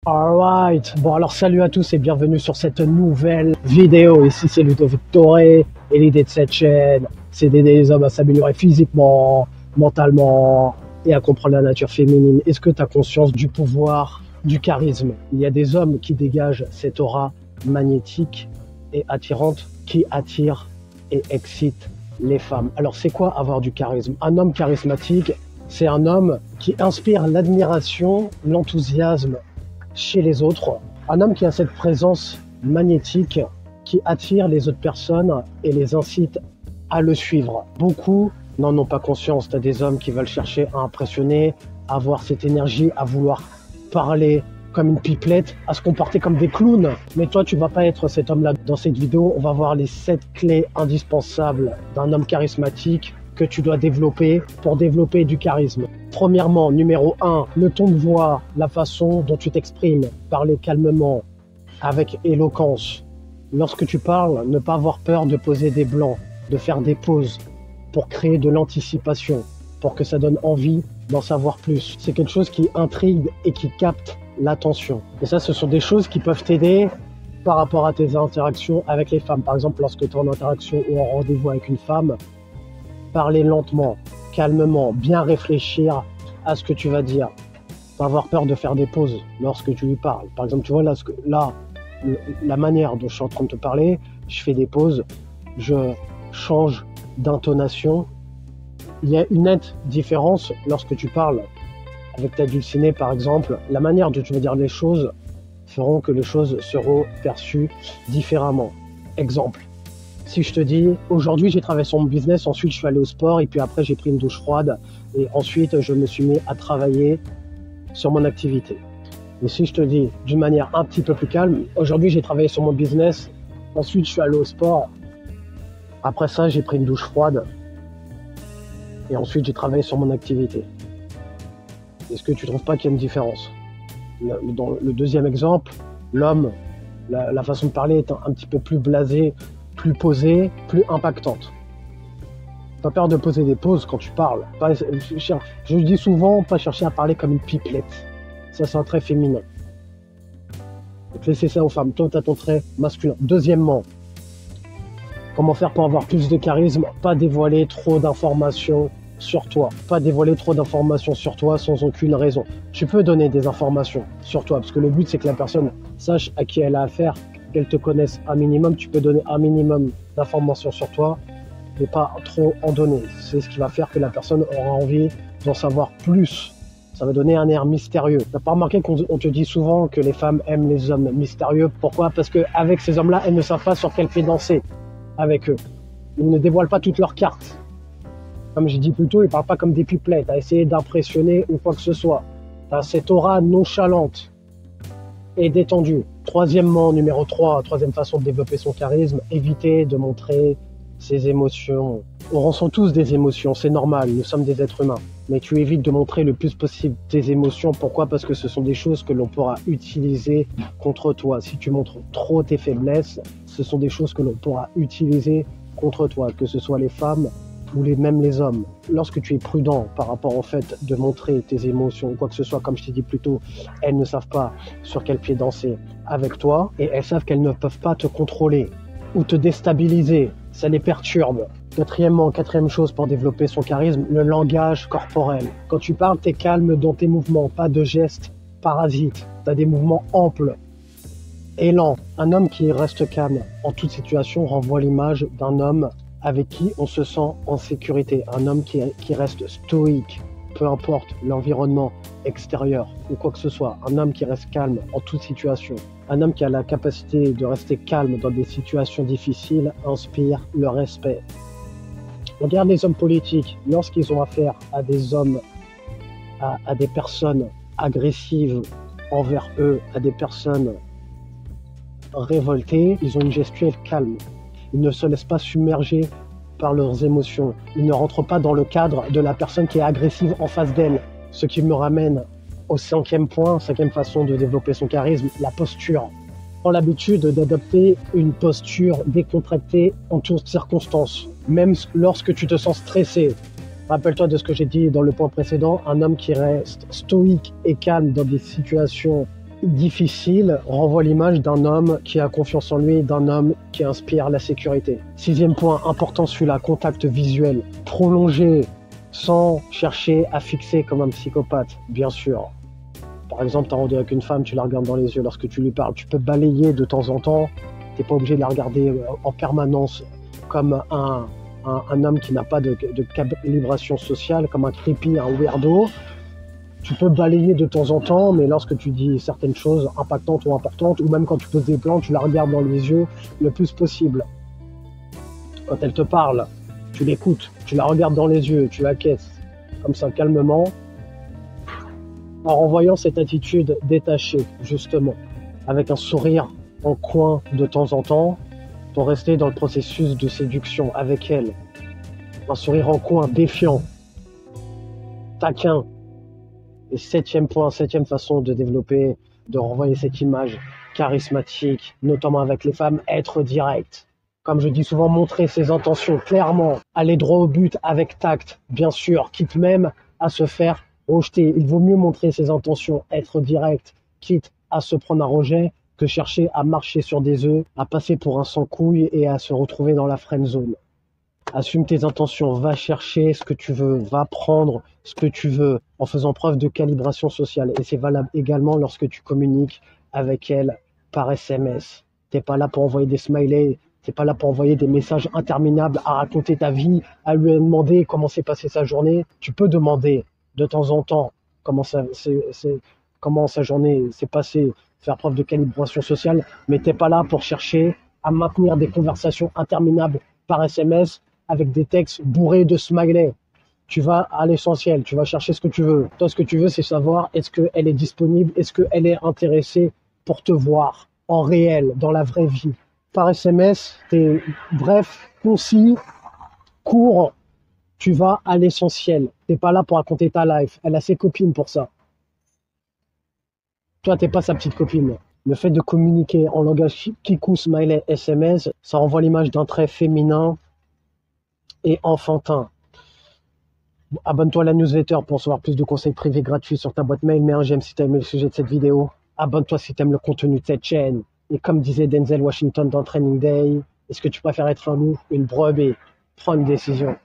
Alright, bon alors salut à tous et bienvenue sur cette nouvelle vidéo. Ici c'est Ludovic Toré et l'idée de cette chaîne c'est d'aider les hommes à s'améliorer physiquement, mentalement et à comprendre la nature féminine. Est-ce que tu as conscience du pouvoir, du charisme? Il y a des hommes qui dégagent cette aura magnétique et attirante qui attire et excite les femmes. Alors c'est quoi avoir du charisme? Un homme charismatique, c'est un homme qui inspire l'admiration, l'enthousiasme chez les autres. Un homme qui a cette présence magnétique qui attire les autres personnes et les incite à le suivre. Beaucoup n'en ont pas conscience. Tu as des hommes qui veulent chercher à impressionner, à avoir cette énergie, à vouloir parler comme une pipelette, à se comporter comme des clowns. Mais toi, tu vas pas être cet homme-là. Dans cette vidéo, on va voir les 7 clés indispensables d'un homme charismatique que tu dois développer pour développer du charisme. Premièrement, numéro 1, le ton de voix, la façon dont tu t'exprimes, parler calmement, avec éloquence. Lorsque tu parles, ne pas avoir peur de poser des blancs, de faire des pauses pour créer de l'anticipation, pour que ça donne envie d'en savoir plus. C'est quelque chose qui intrigue et qui capte l'attention. Et ça, ce sont des choses qui peuvent t'aider par rapport à tes interactions avec les femmes. Par exemple, lorsque tu es en interaction ou en rendez-vous avec une femme, parler lentement, calmement, bien réfléchir à ce que tu vas dire. Pas avoir peur de faire des pauses lorsque tu lui parles. Par exemple, tu vois là, la manière dont je suis en train de te parler, je fais des pauses, je change d'intonation. Il y a une nette différence lorsque tu parles avec ta dulcinée, par exemple. La manière dont tu vas dire les choses feront que les choses seront perçues différemment. Exemple. Si je te dis, aujourd'hui j'ai travaillé sur mon business, ensuite je suis allé au sport et puis après j'ai pris une douche froide et ensuite je me suis mis à travailler sur mon activité. Et si je te dis d'une manière un petit peu plus calme, aujourd'hui j'ai travaillé sur mon business, ensuite je suis allé au sport, après ça j'ai pris une douche froide et ensuite j'ai travaillé sur mon activité. Est-ce que tu trouves pas qu'il y a une différence? Dans le deuxième exemple, l'homme, la façon de parler est un petit peu plus blasée, plus posée, plus impactante. Pas peur de poser des pauses quand tu parles. Je dis souvent, pas chercher à parler comme une pipelette. Ça, c'est un trait féminin. Donc laissez ça aux femmes. Toi, tu as ton trait masculin. Deuxièmement, comment faire pour avoir plus de charisme? Pas dévoiler trop d'informations sur toi. Pas dévoiler trop d'informations sur toi sans aucune raison. Tu peux donner des informations sur toi, parce que le but, c'est que la personne sache à qui elle a affaire, qu'elle te connaisse un minimum. Tu peux donner un minimum d'informations sur toi, mais pas trop en donner. C'est ce qui va faire que la personne aura envie d'en savoir plus. Ça va donner un air mystérieux. T'as pas remarqué qu'on te dit souvent que les femmes aiment les hommes mystérieux? Pourquoi? Parce qu'avec ces hommes-là, elles ne savent pas sur quel pied danser avec eux. Ils ne dévoilent pas toutes leurs cartes. Comme j'ai dit plus tôt, ils parlent pas comme des pipelettes à essayer d'impressionner ou quoi que ce soit. T'as cette aura nonchalante et détendue. Troisièmement, numéro 3, troisième façon de développer son charisme, éviter de montrer ses émotions. On ressent tous des émotions, c'est normal, nous sommes des êtres humains. Mais tu évites de montrer le plus possible tes émotions. Pourquoi? Parce que ce sont des choses que l'on pourra utiliser contre toi. Si tu montres trop tes faiblesses, ce sont des choses que l'on pourra utiliser contre toi, que ce soit les femmes ou même les hommes. Lorsque tu es prudent par rapport au fait de montrer tes émotions ou quoi que ce soit, comme je t'ai dit plus tôt, elles ne savent pas sur quel pied danser avec toi et elles savent qu'elles ne peuvent pas te contrôler ou te déstabiliser. Ça les perturbe. Quatrième chose pour développer son charisme, le langage corporel. Quand tu parles, t'es calme dans tes mouvements, pas de gestes parasites. T'as des mouvements amples et lents. Un homme qui reste calme en toute situation renvoie l'image d'un homme avec qui on se sent en sécurité. Un homme qui reste stoïque, peu importe l'environnement extérieur ou quoi que ce soit. Un homme qui reste calme en toute situation. Un homme qui a la capacité de rester calme dans des situations difficiles inspire le respect. Regarde les hommes politiques, lorsqu'ils ont affaire à des hommes, à des personnes agressives envers eux, à des personnes révoltées, ils ont une gestuelle calme. Ils ne se laissent pas submerger par leurs émotions. Ils ne rentrent pas dans le cadre de la personne qui est agressive en face d'elle. Ce qui me ramène au cinquième point, cinquième façon de développer son charisme, la posture. Prends l'habitude d'adopter une posture décontractée en toutes circonstances, même lorsque tu te sens stressé. Rappelle-toi de ce que j'ai dit dans le point précédent, un homme qui reste stoïque et calme dans des situations difficile renvoie l'image d'un homme qui a confiance en lui, d'un homme qui inspire la sécurité. 6e point, important celui-là, contact visuel. Prolongé, sans chercher à fixer comme un psychopathe, bien sûr. Par exemple, tu as rendez-vous avec une femme, tu la regardes dans les yeux lorsque tu lui parles. Tu peux balayer de temps en temps, tu n'es pas obligé de la regarder en permanence comme un homme qui n'a pas de calibration sociale, comme un creepy, un weirdo. Tu peux balayer de temps en temps, mais lorsque tu dis certaines choses impactantes ou importantes, ou même quand tu poses des plans, tu la regardes dans les yeux le plus possible. Quand elle te parle, tu l'écoutes, tu la regardes dans les yeux, tu acquiesces, comme ça, calmement, en renvoyant cette attitude détachée, justement, avec un sourire en coin de temps en temps, pour rester dans le processus de séduction avec elle. Un sourire en coin, défiant, taquin. Et 7e point, 7e façon de développer, de renvoyer cette image charismatique, notamment avec les femmes, être direct. Comme je dis souvent, montrer ses intentions clairement, aller droit au but avec tact, bien sûr, quitte même à se faire rejeter. Il vaut mieux montrer ses intentions, être direct, quitte à se prendre un rejet, que chercher à marcher sur des œufs, à passer pour un sans-couille et à se retrouver dans la friend zone. Assume tes intentions, va chercher ce que tu veux, va prendre ce que tu veux en faisant preuve de calibration sociale. Et c'est valable également lorsque tu communiques avec elle par SMS. T'es pas là pour envoyer des smileys, t'es pas là pour envoyer des messages interminables à raconter ta vie, à lui demander comment s'est passée sa journée. Tu peux demander de temps en temps comment sa journée s'est passée, faire preuve de calibration sociale, mais t'es pas là pour chercher à maintenir des conversations interminables par SMS avec des textes bourrés de smileys. Tu vas à l'essentiel, tu vas chercher ce que tu veux. Toi, ce que tu veux, c'est savoir est-ce qu'elle est disponible, est-ce qu'elle est intéressée pour te voir en réel, dans la vraie vie. Par SMS, t'es bref, concis, court, tu vas à l'essentiel. T'es pas là pour raconter ta life. Elle a ses copines pour ça. Toi, t'es pas sa petite copine. Le fait de communiquer en langage kikou, smiley, SMS, ça renvoie l'image d'un trait féminin et enfantin. Abonne-toi à la newsletter pour recevoir plus de conseils privés gratuits sur ta boîte mail. Mets un j'aime si tu as aimé le sujet de cette vidéo. Abonne-toi si tu aimes le contenu de cette chaîne. Et comme disait Denzel Washington dans Training Day, est-ce que tu préfères être un loup, une brebis? Prends une décision.